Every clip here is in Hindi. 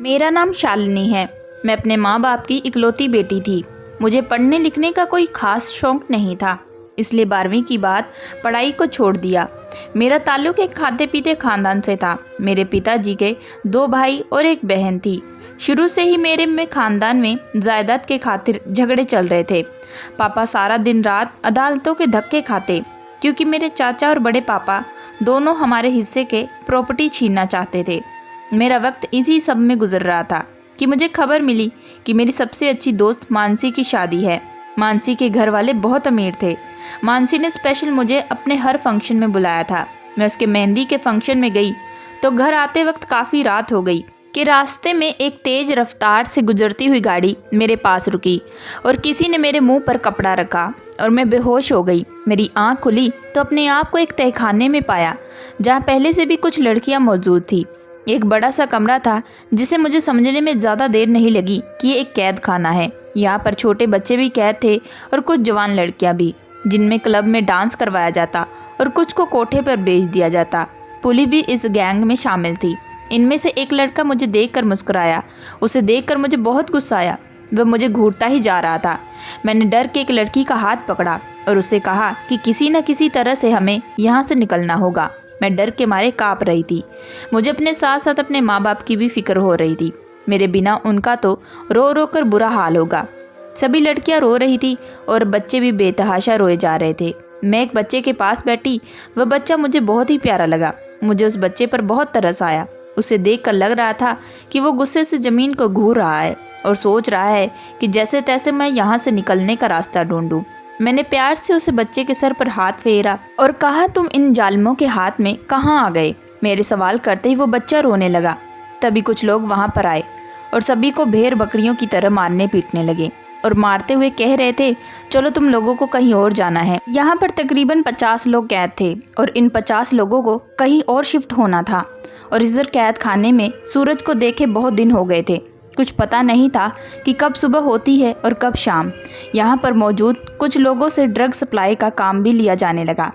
मेरा नाम शालिनी है। मैं अपने माँ बाप की इकलौती बेटी थी। मुझे पढ़ने लिखने का कोई खास शौक नहीं था, इसलिए 12वीं की बाद पढ़ाई को छोड़ दिया। मेरा ताल्लुक एक खाते पीते खानदान से था। मेरे पिताजी के 2 भाई और एक बहन थी। शुरू से ही मेरे में खानदान में जायदाद के खातिर झगड़े चल रहे थे। पापा सारा दिन रात अदालतों के धक्के खाते, क्योंकि मेरे चाचा और बड़े पापा दोनों हमारे हिस्से के प्रॉपर्टी छीनना चाहते थे। मेरा वक्त इसी सब में गुजर रहा था कि मुझे खबर मिली कि मेरी सबसे अच्छी दोस्त मानसी की शादी है। मानसी के घर वाले बहुत अमीर थे। मानसी ने स्पेशल मुझे अपने हर फंक्शन में बुलाया था। मैं उसके मेहंदी के फंक्शन में गई तो घर आते वक्त काफ़ी रात हो गई कि रास्ते में एक तेज़ रफ्तार से गुजरती हुई गाड़ी मेरे पास रुकी और किसी ने मेरे मुंह पर कपड़ा रखा और मैं बेहोश हो गई। मेरी आंख खुली तो अपने आप को एक तहखाने में पाया, जहाँ पहले से भी कुछ लड़कियाँ मौजूद थी। एक बड़ा सा कमरा था जिसे मुझे समझने में ज़्यादा देर नहीं लगी कि ये एक कैद खाना है। यहाँ पर छोटे बच्चे भी कैद थे और कुछ जवान लड़कियाँ भी, जिनमें क्लब में डांस करवाया जाता और कुछ को कोठे पर भेज दिया जाता। पुलिस भी इस गैंग में शामिल थी। इनमें से एक लड़का मुझे देखकर मुस्कुराया। उसे देखकर मुझे बहुत गुस्सा आया। वह मुझे घूरता ही जा रहा था। मैंने डर के एक लड़की का हाथ पकड़ा और उससे कहा कि किसी न किसी तरह से हमें यहाँ से निकलना होगा। मैं डर के मारे काँप रही थी। मुझे अपने साथ साथ अपने माँ बाप की भी फिक्र हो रही थी। मेरे बिना उनका तो रो रो कर बुरा हाल होगा। सभी लड़कियाँ रो रही थी और बच्चे भी बेतहाशा रोए जा रहे थे। मैं एक बच्चे के पास बैठी। वह बच्चा मुझे बहुत ही प्यारा लगा। मुझे उस बच्चे पर बहुत तरस आया। उसे देखकर लग रहा था कि वो गुस्से से ज़मीन को घूर रहा है और सोच रहा है कि जैसे तैसे मैं यहाँ से निकलने का रास्ता ढूंढूं। मैंने प्यार से उसे बच्चे के सर पर हाथ फेरा और कहा, तुम इन जालिमों के हाथ में कहाँ आ गए? मेरे सवाल करते ही वो बच्चा रोने लगा। तभी कुछ लोग वहाँ पर आए और सभी को भेड़ बकरियों की तरह मारने पीटने लगे और मारते हुए कह रहे थे, चलो तुम लोगों को कहीं और जाना है। यहाँ पर तकरीबन 50 लोग कैद थे और इन 50 लोगों को कहीं और शिफ्ट होना था। और इस कैद खाने में सूरज को देखे बहुत दिन हो गए थे। कुछ पता नहीं था कि कब सुबह होती है और कब शाम। यहाँ पर मौजूद कुछ लोगों से ड्रग सप्लाई का काम भी लिया जाने लगा।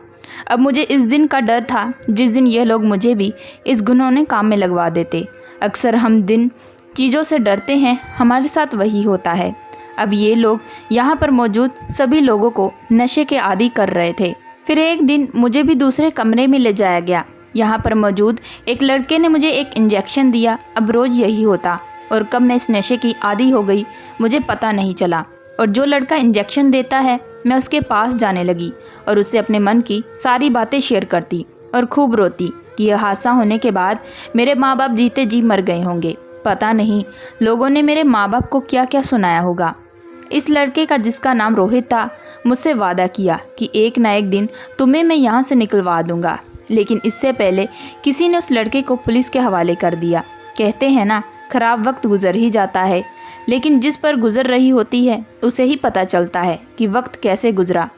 अब मुझे इस दिन का डर था जिस दिन ये लोग मुझे भी इस घिनौने काम में लगवा देते। अक्सर हम जिन चीज़ों से डरते हैं हमारे साथ वही होता है। अब ये लोग यहाँ पर मौजूद सभी लोगों को नशे के आदी कर रहे थे। फिर एक दिन मुझे भी दूसरे कमरे में ले जाया गया। यहाँ पर मौजूद एक लड़के ने मुझे एक इंजेक्शन दिया। अब रोज़ यही होता और कब मैं इस नशे की आदी हो गई मुझे पता नहीं चला। और जो लड़का इंजेक्शन देता है मैं उसके पास जाने लगी और उससे अपने मन की सारी बातें शेयर करती और खूब रोती कि यह हादसा होने के बाद मेरे माँ बाप जीते जी मर गए होंगे। पता नहीं लोगों ने मेरे माँ बाप को क्या क्या सुनाया होगा। इस लड़के का, जिसका नाम रोहित था, मुझसे वादा किया कि एक ना एक दिन तुम्हें मैं यहाँ से निकलवा दूंगा। लेकिन इससे पहले किसी ने उस लड़के को पुलिस के हवाले कर दिया। कहते हैं ना, खराब वक्त गुजर ही जाता है, लेकिन जिस पर गुजर रही होती है उसे ही पता चलता है कि वक्त कैसे गुजरा।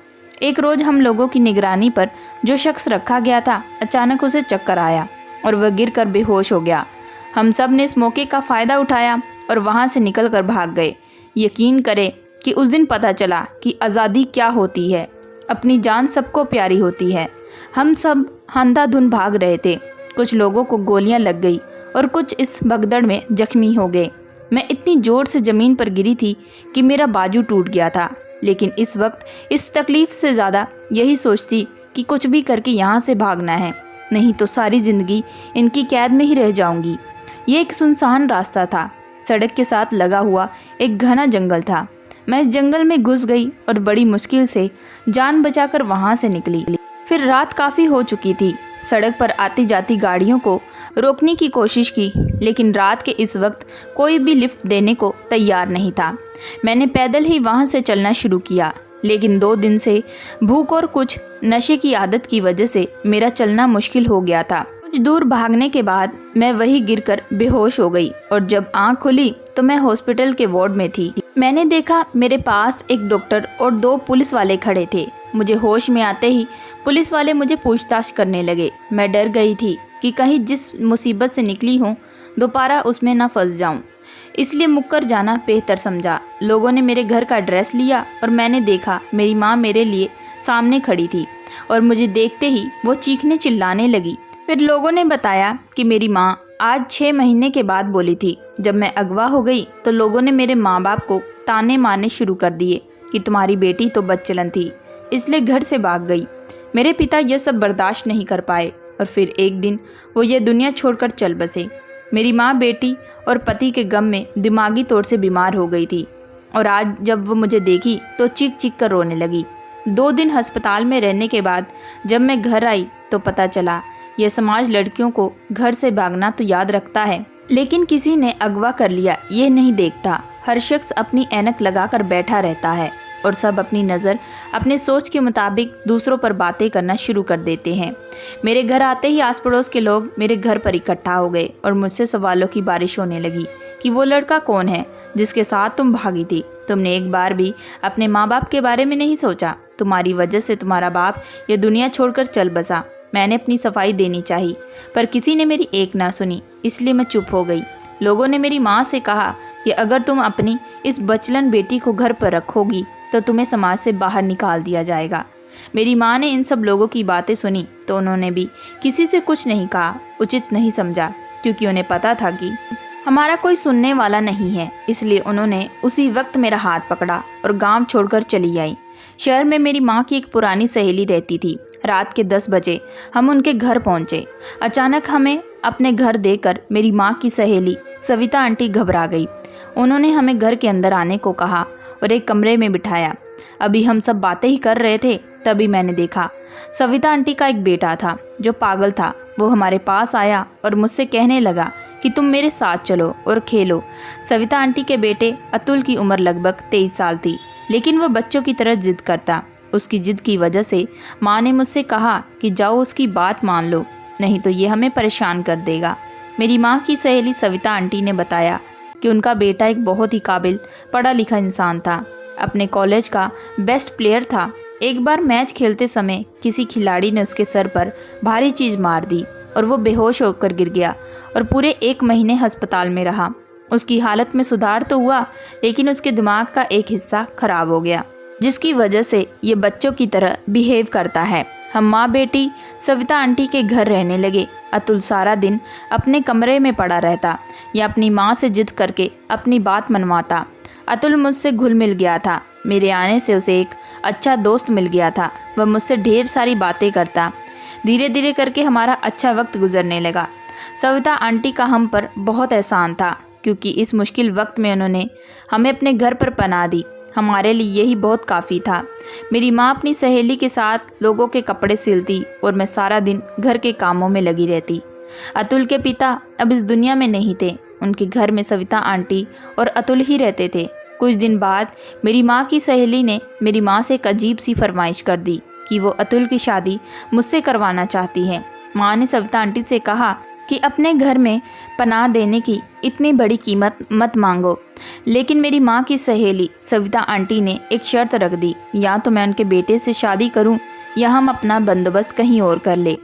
एक रोज़ हम लोगों की निगरानी पर जो शख्स रखा गया था, अचानक उसे चक्कर आया और वह गिरकर बेहोश हो गया। हम सब ने इस मौके का फ़ायदा उठाया और वहाँ से निकल कर भाग गए। यकीन करें कि उस दिन पता चला कि आज़ादी क्या होती है। अपनी जान सबको प्यारी होती है। हम सब अंधाधुंध भाग रहे थे। कुछ लोगों को गोलियां लग गई और कुछ इस भगदड़ में जख्मी हो गए। मैं इतनी ज़ोर से ज़मीन पर गिरी थी कि मेरा बाजू टूट गया था। लेकिन इस वक्त इस तकलीफ़ से ज़्यादा यही सोचती कि कुछ भी करके यहाँ से भागना है, नहीं तो सारी ज़िंदगी इनकी कैद में ही रह जाऊँगी। ये एक सुनसान रास्ता था। सड़क के साथ लगा हुआ एक घना जंगल था। मैं इस जंगल में घुस गई और बड़ी मुश्किल से जान बचाकर वहाँ से निकली। फिर रात काफ़ी हो चुकी थी। सड़क पर आती जाती गाड़ियों को रोकने की कोशिश की, लेकिन रात के इस वक्त कोई भी लिफ्ट देने को तैयार नहीं था। मैंने पैदल ही वहाँ से चलना शुरू किया, लेकिन 2 दिन से भूख और कुछ नशे की आदत की वजह से मेरा चलना मुश्किल हो गया था। कुछ दूर भागने के बाद मैं वहीं गिरकर बेहोश हो गई और जब आँख खुली तो मैं हॉस्पिटल के वार्ड में थी। मैंने देखा मेरे पास एक डॉक्टर और 2 पुलिस वाले खड़े थे। मुझे होश में आते ही पुलिस वाले मुझे पूछताछ करने लगे। मैं डर गई थी कि कहीं जिस मुसीबत से निकली हूँ दोबारा उसमें ना फंस जाऊँ, इसलिए मुक्कर जाना बेहतर समझा। लोगों ने मेरे घर का एड्रेस लिया और मैंने देखा मेरी माँ मेरे लिए सामने खड़ी थी और मुझे देखते ही वो चीखने चिल्लाने लगी। फिर लोगों ने बताया कि मेरी माँ आज 6 महीने के बाद बोली थी। जब मैं अगवा हो गई तो लोगों ने मेरे माँ बाप को ताने मारने शुरू कर दिए कि तुम्हारी बेटी तो बदचलन थी, इसलिए घर से भाग गई। मेरे पिता यह सब बर्दाश्त नहीं कर पाए और फिर एक दिन वो ये दुनिया छोड़कर चल बसे। मेरी माँ बेटी और पति के गम में दिमागी तौर से बीमार हो गई थी और आज जब वो मुझे देखी तो चीख चीख कर रोने लगी। 2 दिन अस्पताल में रहने के बाद जब मैं घर आई तो पता चला यह समाज लड़कियों को घर से भागना तो याद रखता है, लेकिन किसी ने अगवा कर लिया ये नहीं देखता। हर शख्स अपनी ऐनक लगाकर बैठा रहता है और सब अपनी नज़र अपने सोच के मुताबिक दूसरों पर बातें करना शुरू कर देते हैं। मेरे घर आते ही आस पड़ोस के लोग मेरे घर पर इकट्ठा हो गए और मुझसे सवालों की बारिश होने लगी कि वो लड़का कौन है जिसके साथ तुम भागी थी। तुमने एक बार भी अपने माँ बाप के बारे में नहीं सोचा। तुम्हारी वजह से तुम्हारा बाप ये दुनिया छोड़कर चल बसा। मैंने अपनी सफाई देनी चाहिए पर किसी ने मेरी एक ना सुनी, इसलिए मैं चुप हो गई। लोगों ने मेरी माँ से कहा कि अगर तुम अपनी इस बचलन बेटी को घर पर रखोगी तो तुम्हें समाज से बाहर निकाल दिया जाएगा। मेरी माँ ने इन सब लोगों की बातें सुनी तो उन्होंने भी किसी से कुछ नहीं कहा, उचित नहीं समझा, क्योंकि उन्हें पता था कि हमारा कोई सुनने वाला नहीं है। इसलिए उन्होंने उसी वक्त मेरा हाथ पकड़ा और गांव छोड़कर चली आई। शहर में मेरी माँ की एक पुरानी सहेली रहती थी। रात के 10 बजे हम उनके घर पहुँचे। अचानक हमें अपने घर देखकर मेरी माँ की सहेली सविता आंटी घबरा गई। उन्होंने हमें घर के अंदर आने को कहा और एक कमरे में बिठाया। अभी हम सब बातें ही कर रहे थे तभी मैंने देखा सविता आंटी का एक बेटा था जो पागल था। वो हमारे पास आया और मुझसे कहने लगा कि तुम मेरे साथ चलो और खेलो। सविता आंटी के बेटे अतुल की उम्र लगभग 23 साल थी, लेकिन वो बच्चों की तरह जिद करता। उसकी जिद की वजह से माँ ने मुझसे कहा कि जाओ उसकी बात मान लो, नहीं तो ये हमें परेशान कर देगा। मेरी माँ की सहेली सविता आंटी ने बताया कि उनका बेटा एक बहुत ही काबिल पढ़ा लिखा इंसान था, अपने कॉलेज का बेस्ट प्लेयर था। एक बार मैच खेलते समय किसी खिलाड़ी ने उसके सर पर भारी चीज़ मार दी और वो बेहोश होकर गिर गया और पूरे 1 महीने अस्पताल में रहा। उसकी हालत में सुधार तो हुआ, लेकिन उसके दिमाग का एक हिस्सा खराब हो गया, जिसकी वजह से ये बच्चों की तरह बिहेव करता है। हम माँ बेटी सविता आंटी के घर रहने लगे। अतुल सारा दिन अपने कमरे में पड़ा रहता या अपनी माँ से जिद करके अपनी बात मनवाता। अतुल मुझसे घुल मिल गया था। मेरे आने से उसे एक अच्छा दोस्त मिल गया था। वह मुझसे ढेर सारी बातें करता। धीरे धीरे करके हमारा अच्छा वक्त गुजरने लगा। सविता आंटी का हम पर बहुत एहसान था, क्योंकि इस मुश्किल वक्त में उन्होंने हमें अपने घर पर पनाह दी। हमारे लिए यही बहुत काफ़ी था। मेरी माँ अपनी सहेली के साथ लोगों के कपड़े सिलती और मैं सारा दिन घर के कामों में लगी रहती। अतुल के पिता अब इस दुनिया में नहीं थे। उनके घर में सविता आंटी और अतुल ही रहते थे। कुछ दिन बाद मेरी माँ की सहेली ने मेरी माँ से एक अजीब सी फरमाइश कर दी कि वो अतुल की शादी मुझसे करवाना चाहती है। माँ ने सविता आंटी से कहा कि अपने घर में पनाह देने की इतनी बड़ी कीमत मत मांगो। लेकिन मेरी माँ की सहेली सविता आंटी ने एक शर्त रख दी, या तो मैं उनके बेटे से शादी करूं या हम अपना बंदोबस्त कहीं और कर ले।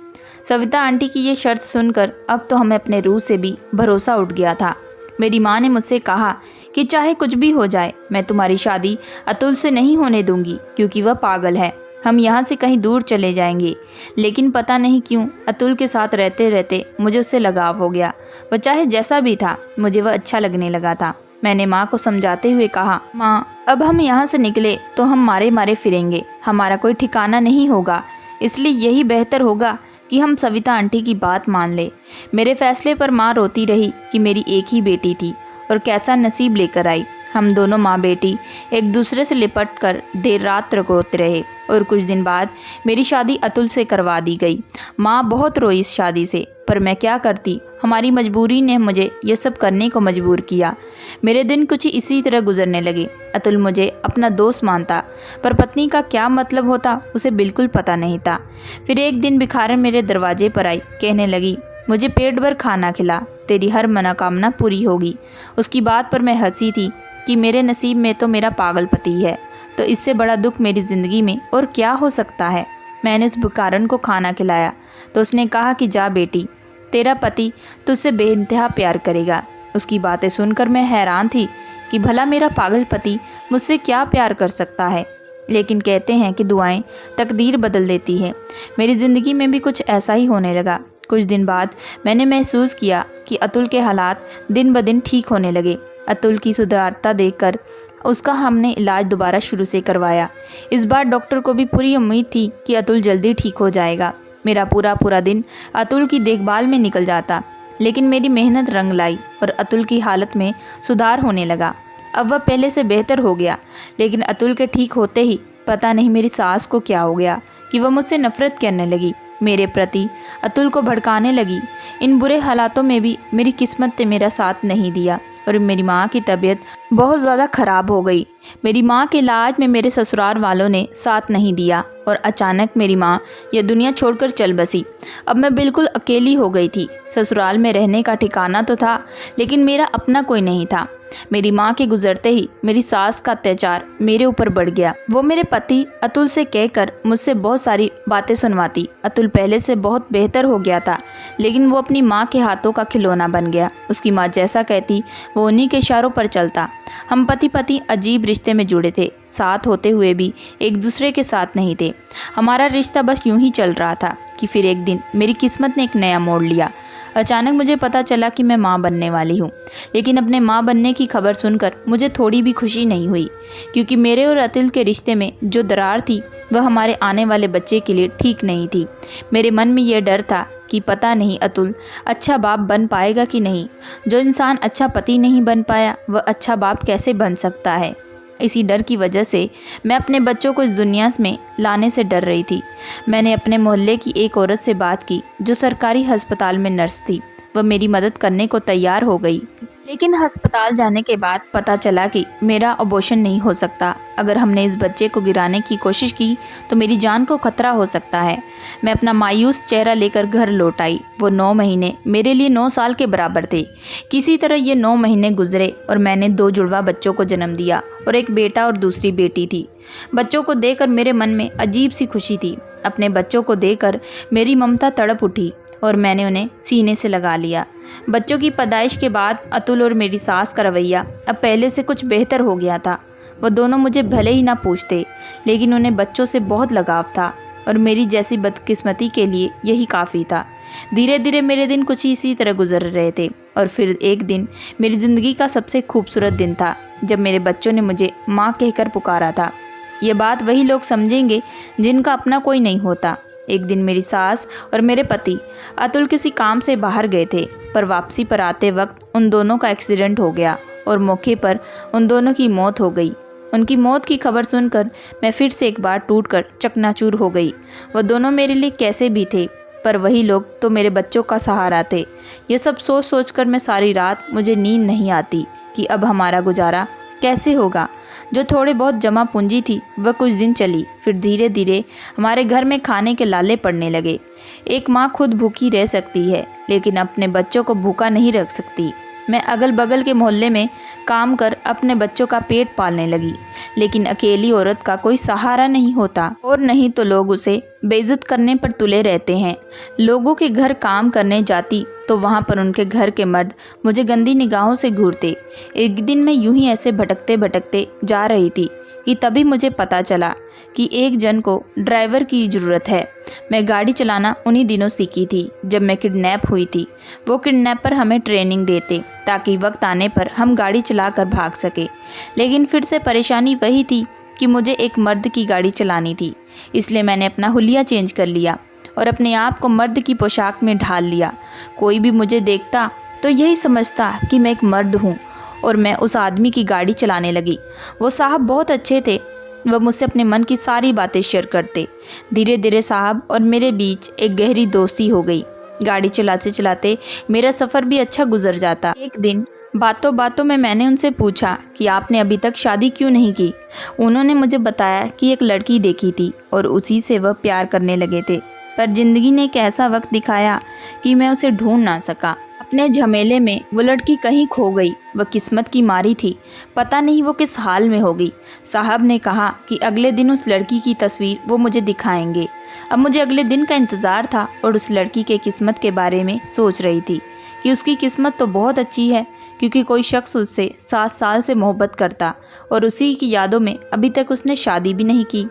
सविता आंटी की ये शर्त सुनकर अब तो हमें अपने रूह से भी भरोसा उठ गया था। मेरी माँ ने मुझसे कहा कि चाहे कुछ भी हो जाए, मैं तुम्हारी शादी अतुल से नहीं होने दूंगी, क्योंकि वह पागल है। हम यहाँ से कहीं दूर चले जाएंगे। लेकिन पता नहीं क्यों अतुल के साथ रहते रहते मुझे उससे लगाव हो गया। वह चाहे जैसा भी था, मुझे वह अच्छा लगने लगा था। मैंने माँ को समझाते हुए कहा, माँ अब हम यहाँ से निकले तो हम मारे मारे फिरेंगे, हमारा कोई ठिकाना नहीं होगा। इसलिए यही बेहतर होगा कि हम सविता आंटी की बात मान ले। मेरे फैसले पर माँ रोती रही कि मेरी एक ही बेटी थी और कैसा नसीब लेकर आई। हम दोनों माँ बेटी एक दूसरे से लिपट कर देर रात तक रोते रहे और कुछ दिन बाद मेरी शादी अतुल से करवा दी गई। माँ बहुत रोई इस शादी से, पर मैं क्या करती, हमारी मजबूरी ने मुझे ये सब करने को मजबूर किया। मेरे दिन कुछ इसी तरह गुजरने लगे। अतुल मुझे अपना दोस्त मानता, पर पत्नी का क्या मतलब होता उसे बिल्कुल पता नहीं था। फिर एक दिन भिखारन मेरे दरवाजे पर आई, कहने लगी, मुझे पेट भर खाना खिला, तेरी हर मनोकामना पूरी होगी। उसकी बात पर मैं हंसी थी कि मेरे नसीब में तो मेरा पागल पति है, तो इससे बड़ा दुख मेरी ज़िंदगी में और क्या हो सकता है। मैंने उस भिखारन को खाना खिलाया तो उसने कहा कि जा बेटी, तेरा पति तुझसे बेइंतहा प्यार करेगा। उसकी बातें सुनकर मैं हैरान थी कि भला मेरा पागल पति मुझसे क्या प्यार कर सकता है। लेकिन कहते हैं कि दुआएं तकदीर बदल देती है। मेरी ज़िंदगी में भी कुछ ऐसा ही होने लगा। कुछ दिन बाद मैंने महसूस किया कि अतुल के हालात दिन ब दिन ठीक होने लगे। अतुल की सुधारता देखकर उसका हमने इलाज दोबारा शुरू से करवाया। इस बार डॉक्टर को भी पूरी उम्मीद थी कि अतुल जल्दी ठीक हो जाएगा। मेरा पूरा दिन अतुल की देखभाल में निकल जाता, लेकिन मेरी मेहनत रंग लाई और अतुल की हालत में सुधार होने लगा। अब वह पहले से बेहतर हो गया, लेकिन अतुल के ठीक होते ही पता नहीं मेरी सास को क्या हो गया कि वह मुझसे नफरत करने लगी, मेरे प्रति अतुल को भड़काने लगी। इन बुरे हालातों में भी मेरी किस्मत ने मेरा साथ नहीं दिया और मेरी माँ की तबीयत बहुत ज़्यादा ख़राब हो गई। मेरी माँ के इलाज में मेरे ससुराल वालों ने साथ नहीं दिया और अचानक मेरी माँ यह दुनिया छोड़कर चल बसी। अब मैं बिल्कुल अकेली हो गई थी। ससुराल में रहने का ठिकाना तो था, लेकिन मेरा अपना कोई नहीं था। मेरी माँ के गुजरते ही मेरी सास का अत्याचार मेरे ऊपर बढ़ गया। वो मेरे पति अतुल से कहकर मुझसे बहुत सारी बातें सुनवाती। अतुल पहले से बहुत बेहतर हो गया था, लेकिन वो अपनी माँ के हाथों का खिलौना बन गया। उसकी माँ जैसा कहती वो उन्हीं के इशारों पर चलता। हम पति अजीब रिश्ते में जुड़े थे, साथ होते हुए भी एक दूसरे के साथ नहीं थे। हमारा रिश्ता बस यूं ही चल रहा था कि फिर एक दिन मेरी किस्मत ने एक नया मोड़ लिया। अचानक मुझे पता चला कि मैं माँ बनने वाली हूँ, लेकिन अपने माँ बनने की खबर सुनकर मुझे थोड़ी भी खुशी नहीं हुई, क्योंकि मेरे और अतुल के रिश्ते में जो दरार थी वह हमारे आने वाले बच्चे के लिए ठीक नहीं थी। मेरे मन में यह डर था कि पता नहीं अतुल अच्छा बाप बन पाएगा कि नहीं। जो इंसान अच्छा पति नहीं बन पाया वह अच्छा बाप कैसे बन सकता है। इसी डर की वजह से मैं अपने बच्चों को इस दुनिया में लाने से डर रही थी। मैंने अपने मोहल्ले की एक औरत से बात की जो सरकारी अस्पताल में नर्स थी। वह मेरी मदद करने को तैयार हो गई, लेकिन अस्पताल जाने के बाद पता चला कि मेरा अबॉर्शन नहीं हो सकता। अगर हमने इस बच्चे को गिराने की कोशिश की तो मेरी जान को खतरा हो सकता है। मैं अपना मायूस चेहरा लेकर घर लौट आई। वो 9 महीने मेरे लिए 9 साल के बराबर थे। किसी तरह ये 9 महीने गुजरे और मैंने 2 जुड़वा बच्चों को जन्म दिया और एक बेटा और दूसरी बेटी थी। बच्चों को देखकर मेरे मन में अजीब सी खुशी थी। अपने बच्चों को देखकर मेरी ममता तड़प उठी और मैंने उन्हें सीने से लगा लिया। बच्चों की पैदाइश के बाद अतुल और मेरी सास का रवैया अब पहले से कुछ बेहतर हो गया था। वो दोनों मुझे भले ही ना पूछते, लेकिन उन्हें बच्चों से बहुत लगाव था और मेरी जैसी बदकिस्मती के लिए यही काफ़ी था। धीरे धीरे मेरे दिन कुछ इसी तरह गुजर रहे थे और फिर एक दिन मेरी ज़िंदगी का सबसे खूबसूरत दिन था जब मेरे बच्चों ने मुझे माँ कहकर पुकारा था। ये बात वही लोग समझेंगे जिनका अपना कोई नहीं होता। एक दिन मेरी सास और मेरे पति अतुल किसी काम से बाहर गए थे, पर वापसी पर आते वक्त उन दोनों का एक्सीडेंट हो गया और मौके पर उन दोनों की मौत हो गई। उनकी मौत की खबर सुनकर मैं फिर से एक बार टूटकर चकनाचूर हो गई। वह दोनों मेरे लिए कैसे भी थे, पर वही लोग तो मेरे बच्चों का सहारा थे। ये सब सोच सोच कर मैं सारी रात मुझे नींद नहीं आती कि अब हमारा गुजारा कैसे होगा। जो थोड़े बहुत जमा पूंजी थी वह कुछ दिन चली, फिर धीरे धीरे हमारे घर में खाने के लाले पड़ने लगे। एक माँ खुद भूखी रह सकती है, लेकिन अपने बच्चों को भूखा नहीं रख सकती। मैं अगल बगल के मोहल्ले में काम कर अपने बच्चों का पेट पालने लगी, लेकिन अकेली औरत का कोई सहारा नहीं होता, और नहीं तो लोग उसे बेइज्जत करने पर तुले रहते हैं। लोगों के घर काम करने जाती तो वहाँ पर उनके घर के मर्द मुझे गंदी निगाहों से घूरते। एक दिन मैं यूं ही ऐसे भटकते भटकते जा रही थी कि तभी मुझे पता चला कि एक जन को ड्राइवर की ज़रूरत है। मैं गाड़ी चलाना उन्हीं दिनों सीखी थी जब मैं किडनैप हुई थी। वो किडनैपर हमें ट्रेनिंग देते ताकि वक्त आने पर हम गाड़ी चलाकर भाग सके। लेकिन फिर से परेशानी वही थी कि मुझे एक मर्द की गाड़ी चलानी थी, इसलिए मैंने अपना हुलिया चेंज कर लिया और अपने आप को मर्द की पोशाक में ढाल लिया। कोई भी मुझे देखता तो यही समझता कि मैं एक मर्द हूँ और मैं उस आदमी की गाड़ी चलाने लगी। वो साहब बहुत अच्छे थे, वह मुझसे अपने मन की सारी बातें शेयर करते। धीरे धीरे साहब और मेरे बीच एक गहरी दोस्ती हो गई। गाड़ी चलाते चलाते मेरा सफ़र भी अच्छा गुजर जाता। एक दिन बातों बातों में मैंने उनसे पूछा कि आपने अभी तक शादी क्यों नहीं की। उन्होंने मुझे बताया कि एक लड़की देखी थी और उसी से वह प्यार करने लगे थे, पर ज़िंदगी ने एक ऐसा वक्त दिखाया कि मैं उसे ढूंढ ना सका। अपने झमेले में वो लड़की कहीं खो गई। वह किस्मत की मारी थी, पता नहीं वो किस हाल में होगी। साहब ने कहा कि अगले दिन उस लड़की की तस्वीर वो मुझे दिखाएंगे। अब मुझे अगले दिन का इंतज़ार था और उस लड़की के किस्मत के बारे में सोच रही थी कि उसकी किस्मत तो बहुत अच्छी है, क्योंकि कोई शख्स उससे 7 साल से मोहब्बत करता और उसी की यादों में अभी तक उसने शादी भी नहीं की।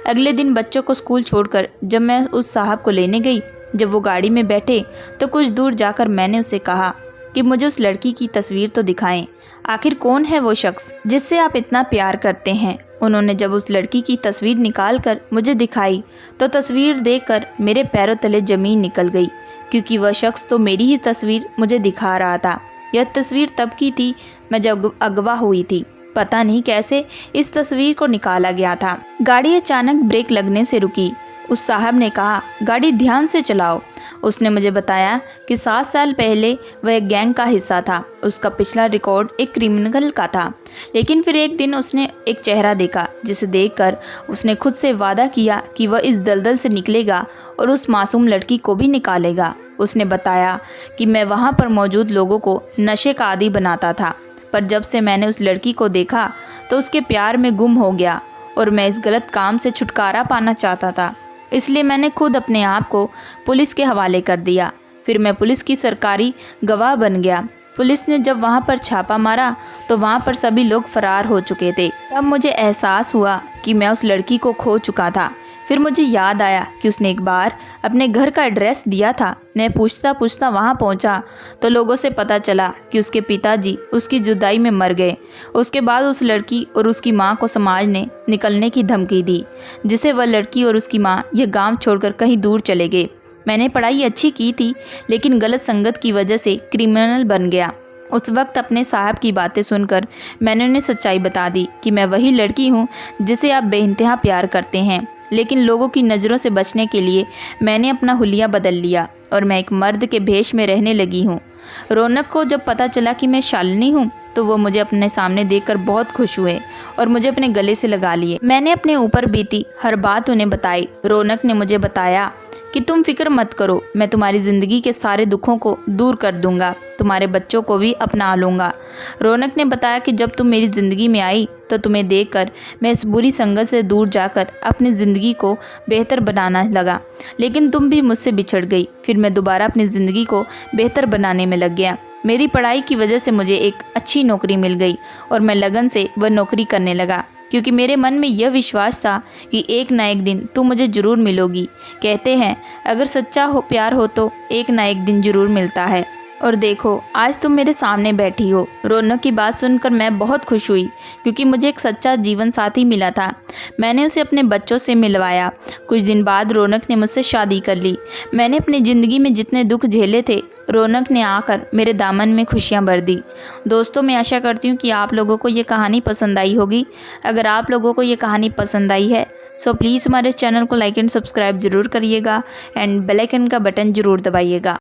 अगले दिन बच्चों को स्कूल छोड़कर जब मैं उस साहब को लेने गई, जब वो गाड़ी में बैठे तो कुछ दूर जाकर मैंने उसे कहा कि मुझे उस लड़की की तस्वीर तो दिखाएं। आखिर कौन है वो शख्स जिससे आप इतना प्यार करते हैं। उन्होंने जब उस लड़की की तस्वीर निकाल कर मुझे दिखाई तो तस्वीर देखकर मेरे पैरों तले ज़मीन निकल गई, क्योंकि वह शख्स तो मेरी ही तस्वीर मुझे दिखा रहा था। यह तस्वीर तब की थी मैं जब अगवा हुई थी। पता नहीं कैसे इस तस्वीर को निकाला गया था। गाड़ी अचानक ब्रेक लगने से रुकी। उस साहब ने कहा, गाड़ी ध्यान से चलाओ। उसने मुझे बताया कि 7 साल पहले वह एक गैंग का हिस्सा था। उसका पिछला रिकॉर्ड एक क्रिमिनल का था, लेकिन फिर एक दिन उसने एक चेहरा देखा जिसे देखकर उसने खुद से वादा किया कि वह इस दलदल से निकलेगा और उस मासूम लड़की को भी निकालेगा। उसने बताया कि मैं वहाँ पर मौजूद लोगों को नशे का आदी बनाता था, पर जब से मैंने उस लड़की को देखा तो उसके प्यार में गुम हो गया और मैं इस गलत काम से छुटकारा पाना चाहता था। इसलिए मैंने खुद अपने आप को पुलिस के हवाले कर दिया। फिर मैं पुलिस की सरकारी गवाह बन गया। पुलिस ने जब वहाँ पर छापा मारा तो वहाँ पर सभी लोग फरार हो चुके थे। तब मुझे एहसास हुआ कि मैं उस लड़की को खो चुका था। फिर मुझे याद आया कि उसने एक बार अपने घर का एड्रेस दिया था। मैं पूछता पूछता वहाँ पहुँचा तो लोगों से पता चला कि उसके पिताजी उसकी जुदाई में मर गए। उसके बाद उस लड़की और उसकी माँ को समाज ने निकलने की धमकी दी, जिसे वह लड़की और उसकी माँ यह गांव छोड़कर कहीं दूर चले गए। मैंने पढ़ाई अच्छी की थी, लेकिन गलत संगत की वजह से क्रिमिनल बन गया। उस वक्त अपने साहब की बातें सुनकर मैंने उन्हें सच्चाई बता दी कि मैं वही लड़की हूँ जिसे आप बेइंतहा प्यार करते हैं। लेकिन लोगों की नज़रों से बचने के लिए मैंने अपना हुलिया बदल लिया और मैं एक मर्द के भेष में रहने लगी हूँ। रौनक को जब पता चला कि मैं शालिनी हूँ तो वो मुझे अपने सामने देखकर बहुत खुश हुए और मुझे अपने गले से लगा लिए। मैंने अपने ऊपर बीती हर बात उन्हें बताई। रौनक ने मुझे बताया कि तुम फिक्र मत करो, मैं तुम्हारी ज़िंदगी के सारे दुखों को दूर कर दूंगा, तुम्हारे बच्चों को भी अपना लूँगा। रौनक ने बताया कि जब तुम मेरी ज़िंदगी में आई तो तुम्हें देखकर मैं इस बुरी संगत से दूर जाकर अपनी ज़िंदगी को बेहतर बनाना लगा, लेकिन तुम भी मुझसे बिछड़ गई। फिर मैं दोबारा अपनी ज़िंदगी को बेहतर बनाने में लग गया। मेरी पढ़ाई की वजह से मुझे एक अच्छी नौकरी मिल गई और मैं लगन से वह नौकरी करने लगा, क्योंकि मेरे मन में यह विश्वास था कि एक ना एक दिन तू मुझे ज़रूर मिलोगी। कहते हैं अगर सच्चा हो प्यार हो तो एक ना एक दिन ज़रूर मिलता है। और देखो आज तुम मेरे सामने बैठी हो। रौनक की बात सुनकर मैं बहुत खुश हुई, क्योंकि मुझे एक सच्चा जीवन साथी मिला था। मैंने उसे अपने बच्चों से मिलवाया। कुछ दिन बाद रौनक ने मुझसे शादी कर ली। मैंने अपनी ज़िंदगी में जितने दुख झेले थे, रौनक ने आकर मेरे दामन में खुशियाँ भर दी। दोस्तों, मैं आशा करती हूँ कि आप लोगों को ये कहानी पसंद आई होगी। अगर आप लोगों को ये कहानी पसंद आई है सो प्लीज़ हमारे चैनल को लाइक एंड सब्सक्राइब ज़रूर करिएगा एंड बेल आइकन का बटन ज़रूर दबाइएगा।